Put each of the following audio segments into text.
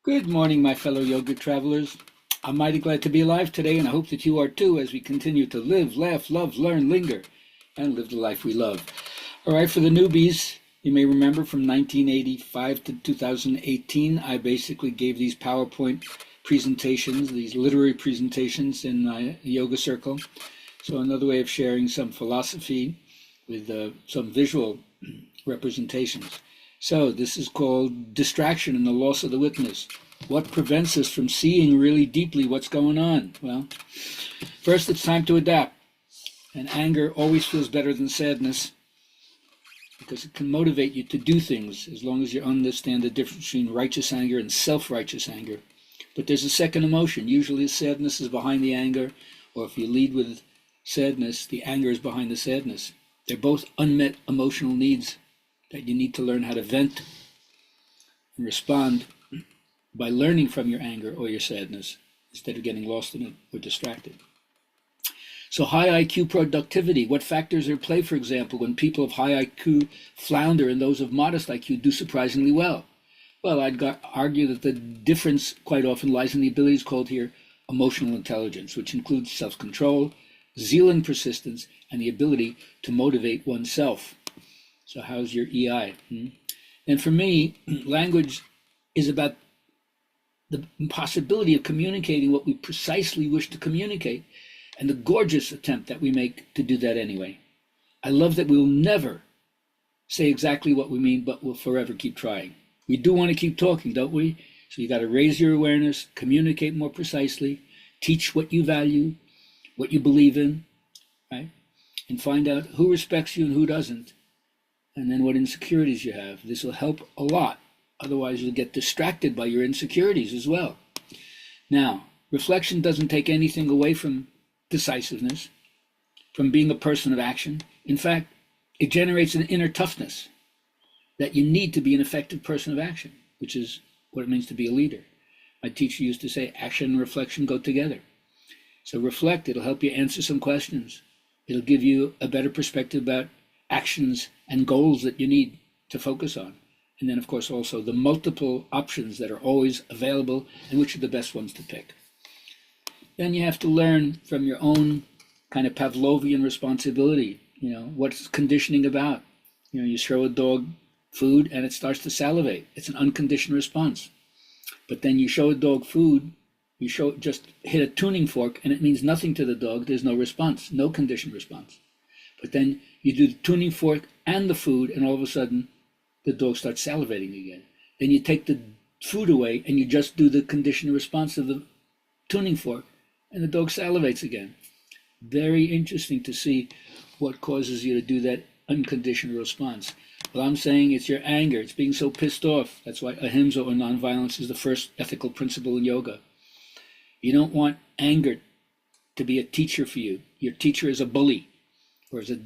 Good morning, my fellow yoga travelers. I'm mighty glad to be alive today, and I hope that you are too as we continue to live, laugh, love, learn, linger, and live the life we love. All right, for the newbies, you may remember from 1985 to 2018, I basically gave these PowerPoint presentations, these literary presentations in my yoga circle. So another way of sharing some philosophy with some visual representations. So this is called distraction and the loss of the witness. What prevents us from seeing really deeply what's going on? Well, first it's time to adapt. And anger always feels better than sadness because it can motivate you to do things as long as you understand the difference between righteous anger and self-righteous anger. But there's a second emotion. Usually sadness is behind the anger, or if you lead with sadness, the anger is behind the sadness. They're both unmet emotional needs that you need to learn how to vent and respond by learning from your anger or your sadness instead of getting lost in it or distracted. So high IQ productivity, what factors are at play, for example, when people of high IQ flounder and those of modest IQ do surprisingly well? Well, I'd argue that the difference quite often lies in the abilities called here emotional intelligence, which includes self-control, zeal and persistence, and the ability to motivate oneself. So how's your EI? And for me, language is about the impossibility of communicating what we precisely wish to communicate and the gorgeous attempt that we make to do that anyway. I love that we'll never say exactly what we mean, but we'll forever keep trying. We do want to keep talking, don't we? So you got to raise your awareness, communicate more precisely, teach what you value, what you believe in, right? And find out who respects you and who doesn't. And then what insecurities you have. This will help a lot. Otherwise, you'll get distracted by your insecurities as well. Now, reflection doesn't take anything away from decisiveness, from being a person of action. In fact, it generates an inner toughness that you need to be an effective person of action, which is what it means to be a leader. My teacher used to say, action and reflection go together. So reflect, it'll help you answer some questions. It'll give you a better perspective about actions and goals that you need to focus on. And then, of course, also the multiple options that are always available and which are the best ones to pick. Then you have to learn from your own kind of Pavlovian responsibility. What's conditioning about? You throw a dog food and it starts to salivate. It's an unconditioned response. But then you show a dog food, just hit a tuning fork and it means nothing to the dog. There's no response, no conditioned response. But then you do the tuning fork and the food, and all of a sudden, the dog starts salivating again. Then you take the food away, and you just do the conditioned response of the tuning fork, and the dog salivates again. Very interesting to see what causes you to do that unconditioned response. Well, I'm saying it's your anger. It's being so pissed off. That's why ahimsa or nonviolence is the first ethical principle in yoga. You don't want anger to be a teacher for you. Your teacher is a bully. Or as a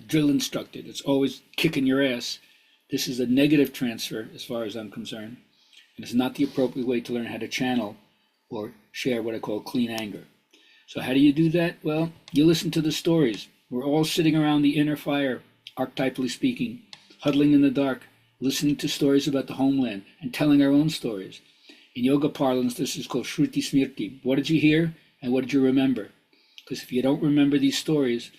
drill instructor that's always kicking your ass. This is a negative transfer as far as I'm concerned. And it's not the appropriate way to learn how to channel or share what I call clean anger. So how do you do that? Well, you listen to the stories. We're all sitting around the inner fire, archetypally speaking, huddling in the dark, listening to stories about the homeland and telling our own stories. In yoga parlance, this is called Shruti Smriti. What did you hear and what did you remember? Because if you don't remember these stories,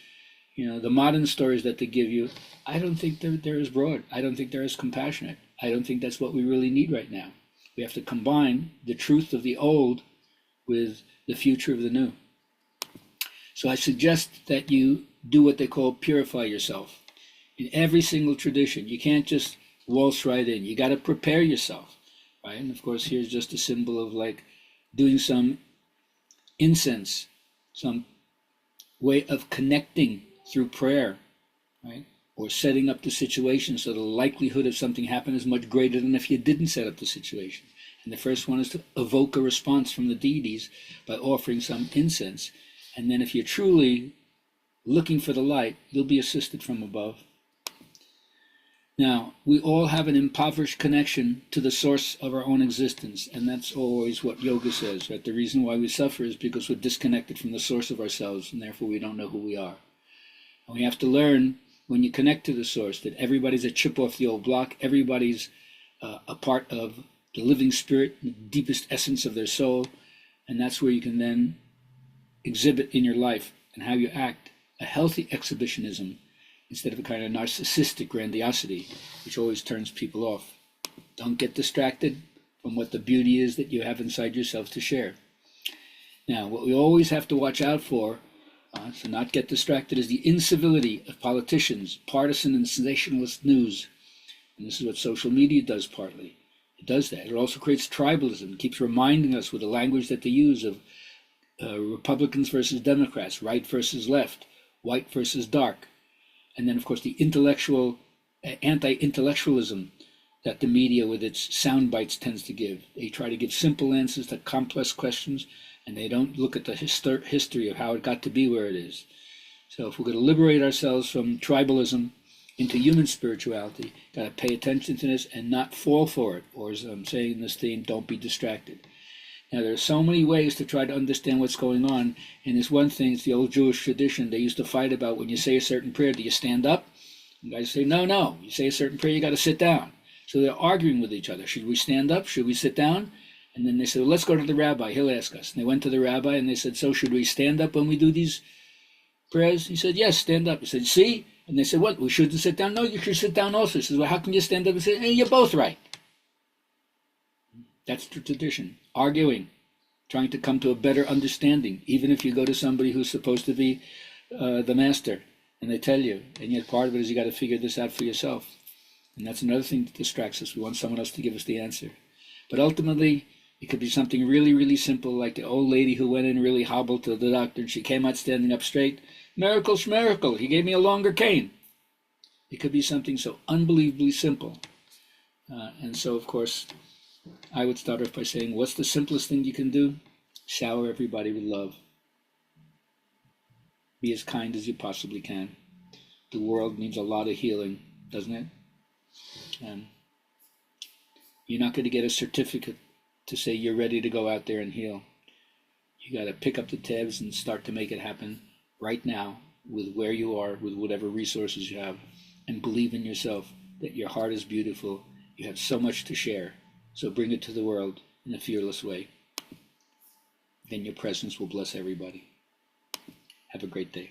the modern stories that they give you, I don't think they're as broad. I don't think they're as compassionate. I don't think that's what we really need right now. We have to combine the truth of the old with the future of the new. So I suggest that you do what they call purify yourself. In every single tradition, you can't just waltz right in. You got to prepare yourself, right? And of course, here's just a symbol of like doing some incense, some way of connecting through prayer, right? Or setting up the situation so the likelihood of something happening is much greater than if you didn't set up the situation. And the first one is to evoke a response from the deities by offering some incense. And then if you're truly looking for the light, you'll be assisted from above. Now, we all have an impoverished connection to the source of our own existence, and that's always what yoga says, right? The reason why we suffer is because we're disconnected from the source of ourselves, and therefore we don't know who we are. And we have to learn, when you connect to the source, that everybody's a chip off the old block, everybody's a part of the living spirit, the deepest essence of their soul, and that's where you can then exhibit in your life and how you act a healthy exhibitionism instead of a kind of narcissistic grandiosity, which always turns people off. Don't get distracted from what the beauty is that you have inside yourself to share. Now, what we always have to watch out for, to not get distracted, is the incivility of politicians, partisan and sensationalist news. And this is what social media does partly. It does that. It also creates tribalism. It keeps reminding us with the language that they use of Republicans versus Democrats, right versus left, white versus dark. And then, of course, the intellectual, anti-intellectualism that the media with its sound bites tends to give. They try to give simple answers to complex questions, and they don't look at the history of how it got to be where it is. So if we're going to liberate ourselves from tribalism into human spirituality, got to pay attention to this and not fall for it. Or as I'm saying in this theme, don't be distracted. Now, there are so many ways to try to understand what's going on. And there's one thing, it's the old Jewish tradition. They used to fight about when you say a certain prayer, do you stand up? And guys say, no. You say a certain prayer, you got to sit down. So they're arguing with each other. Should we stand up? Should we sit down? And then they said, well, let's go to the rabbi. He'll ask us. And they went to the rabbi and they said, so should we stand up when we do these prayers? He said, yes, stand up. He said, see? And they said, what? We shouldn't sit down? No, you should sit down also. He says, well, how can you stand up and say, hey, you're both right? That's the tradition. Arguing, trying to come to a better understanding, even if you go to somebody who's supposed to be the master, and they tell you, and yet part of it is you got to figure this out for yourself. And that's another thing that distracts us. We want someone else to give us the answer. But ultimately, it could be something really, really simple, like the old lady who went in really hobbled to the doctor, and she came out standing up straight. Miracle schmiracle, he gave me a longer cane. It could be something so unbelievably simple. And so, of course, I would start off by saying, what's the simplest thing you can do? Shower everybody with love. Be as kind as you possibly can. The world needs a lot of healing, doesn't it? You're not going to get a certificate to say you're ready to go out there and heal. You got to pick up the tabs and start to make it happen right now with where you are, with whatever resources you have, and believe in yourself that your heart is beautiful. You have so much to share. So bring it to the world in a fearless way. Then your presence will bless everybody. Have a great day.